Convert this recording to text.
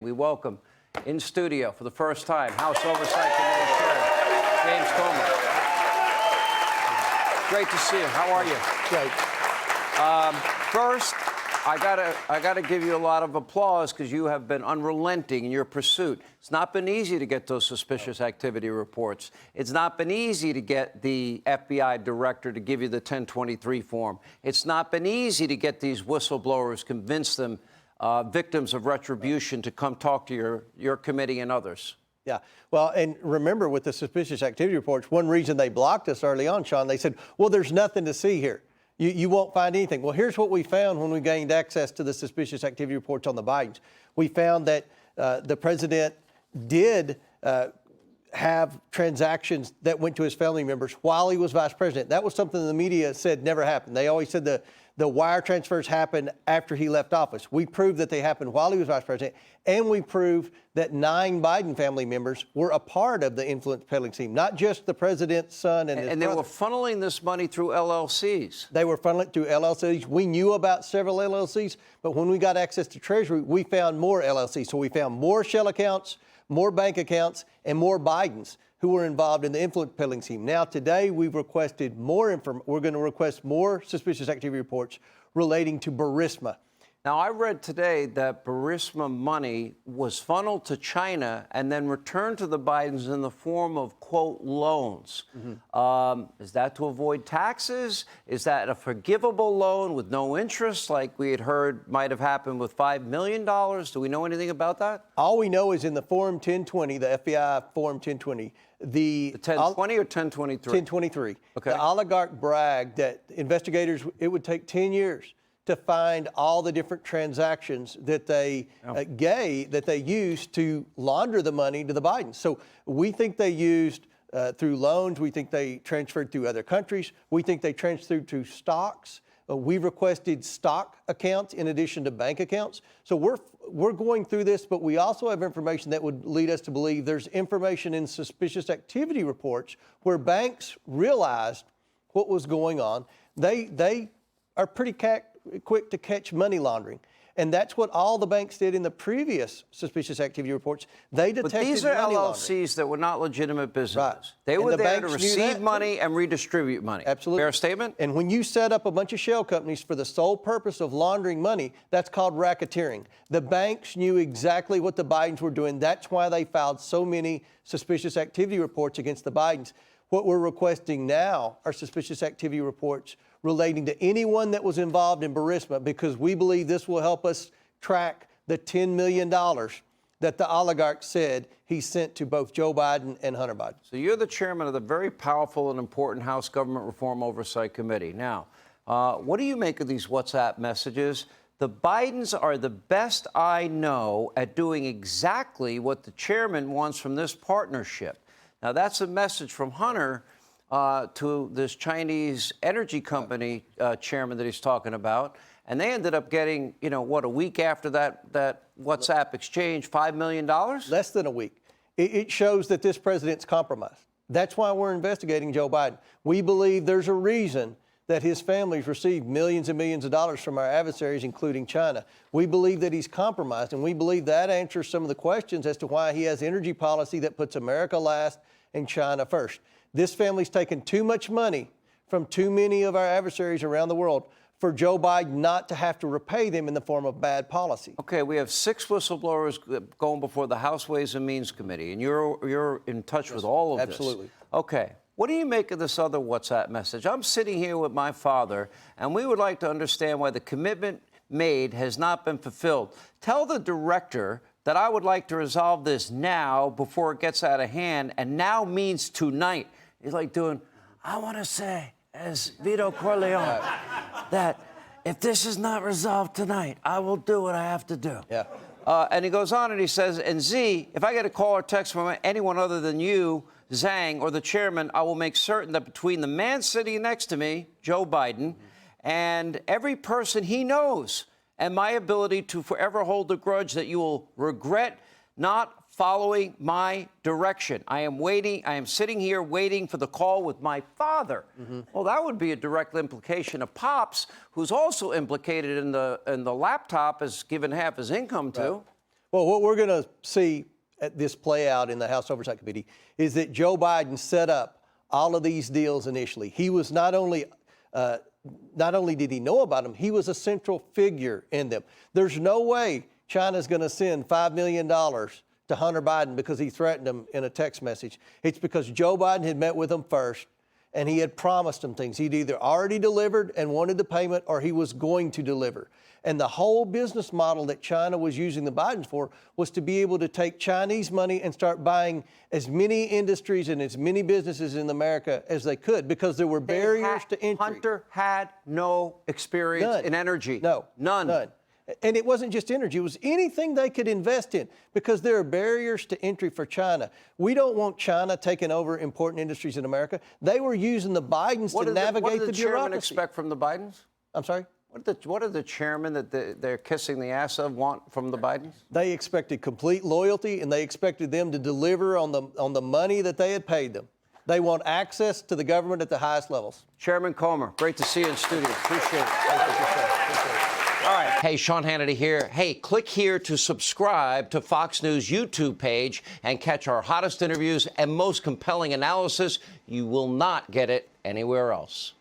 We welcome in studio for the first time House Oversight Committee Chair James Comer. Great to see you. How are you? Great. First, I gotta give you a lot of applause because you have been unrelenting in your pursuit. It's not been easy to get those suspicious activity reports. It's not been easy to get the FBI director to give you the 1023 form. It's not been easy to get these whistleblowers, convince them victims of retribution to come talk to your committee and others. Yeah. Well, and remember with the suspicious activity reports, one reason they blocked us early on, Sean, they said, well, there's nothing to see here. You won't find anything. Well, here's what we found when we gained access to the suspicious activity reports on the Bidens. We found that the president did have transactions that went to his family members while he was vice president. That was something the media said never happened. They always said the wire transfers happened after he left office. We proved that they happened while he was vice president, and we proved that 9 Biden family members were a part of the influence peddling scheme, not just the president's son and his brother. And they were funneling this money through LLCs. They were funneling through LLCs. We knew about several LLCs, but when we got access to Treasury, we found more LLCs. So we found more shell accounts, more bank accounts, and more Bidens who were involved in the influence peddling scheme. Now, today, we've requested more information. We're going to request more suspicious activity reports relating to Burisma. Now, I read today that Burisma money was funneled to China and then returned to the Bidens in the form of, quote, loans. Mm-hmm. Is that to avoid taxes? Is that a forgivable loan with no interest, like we had heard might have happened with $5 million? Do we know anything about that? All we know is in the Form 1020, the FBI Form 1020, the 1020 or 1023? 1023. Okay. The oligarch bragged that investigators, it would take 10 years to find all the different transactions that they used to launder the money to the Bidens. So we think they used through loans. We think they transferred through other countries. We think they transferred through stocks. We requested stock accounts in addition to bank accounts. So we're going through this, but we also have information that would lead us to believe there's information in suspicious activity reports where banks realized what was going on. They are pretty quick to catch money laundering. And that's what all the banks did in the previous suspicious activity reports. They detected money laundering. But these are LLCs that were not legitimate businesses. Right. They were there to receive money and redistribute money. Absolutely. Fair statement? And when you set up a bunch of shell companies for the sole purpose of laundering money, that's called racketeering. The banks knew exactly what the Bidens were doing. That's why they filed so many suspicious activity reports against the Bidens. What we're requesting now are suspicious activity reports relating to anyone that was involved in Burisma, because we believe this will help us track the $10 million that the oligarch said he sent to both Joe Biden and Hunter Biden. So you're the chairman of the very powerful and important House Government Reform Oversight Committee. Now, what do you make of these WhatsApp messages? The Bidens are the best I know at doing exactly what the chairman wants from this partnership. Now, that's a message from Hunter to this Chinese energy company chairman that he's talking about. And they ended up getting, a week after that WhatsApp exchange, $5 million? Less than a week. It shows that this president's compromised. That's why we're investigating Joe Biden. We believe there's a reason that his family's received millions and millions of dollars from our adversaries, including China. We believe that he's compromised, and we believe that answers some of the questions as to why he has energy policy that puts America last and China first. This family's taken too much money from too many of our adversaries around the world for Joe Biden not to have to repay them in the form of bad policy. Okay, we have 6 whistleblowers going before the House Ways and Means Committee, and you're in touch with all of this. Absolutely. Okay. What do you make of this other WhatsApp message? I'm sitting here with my father, and we would like to understand why the commitment made has not been fulfilled. Tell the director that I would like to resolve this now before it gets out of hand, and now means tonight. He's like doing, I want to say, as Vito Corleone, that if this is not resolved tonight, I will do what I have to do. Yeah. And he goes on and he says, and Z, if I get a call or text from anyone other than you, Zhang, or the chairman, I will make certain that between the man sitting next to me, Joe Biden, and every person he knows, and my ability to forever hold a grudge, that you will regret not following my direction. I am sitting here waiting for the call with my father. Mm-hmm. Well, that would be a direct implication of Pops, who's also implicated in the laptop, is given half his income to. Right. Well, what we're going to see at this play out in the House Oversight Committee is that Joe Biden set up all of these deals initially. He was not only did he know about them, he was a central figure in them. There's no way China's going to send $5 million to Hunter Biden because he threatened him in a text message. It's because Joe Biden had met with him first, and he had promised him things. He'd either already delivered and wanted the payment, or he was going to deliver. And the whole business model that China was using the Bidens for was to be able to take Chinese money and start buying as many industries and as many businesses in America as they could, because there were barriers to entry. Hunter had no experience in energy. No. None. And it wasn't just energy, it was anything they could invest in, because there are barriers to entry for China. We don't want China taking over important industries in America. They were using the Bidens to navigate the bureaucracy. What did the chairman expect from the Bidens? I'm sorry? What did the chairman that they're kissing the ass of want from the Bidens? They expected complete loyalty, and they expected them to deliver on the money that they had paid them. They want access to the government at the highest levels. Chairman Comer, great to see you in studio. Appreciate it. All right. Hey, Sean Hannity here. Hey, click here to subscribe to Fox News YouTube page and catch our hottest interviews and most compelling analysis. You will not get it anywhere else.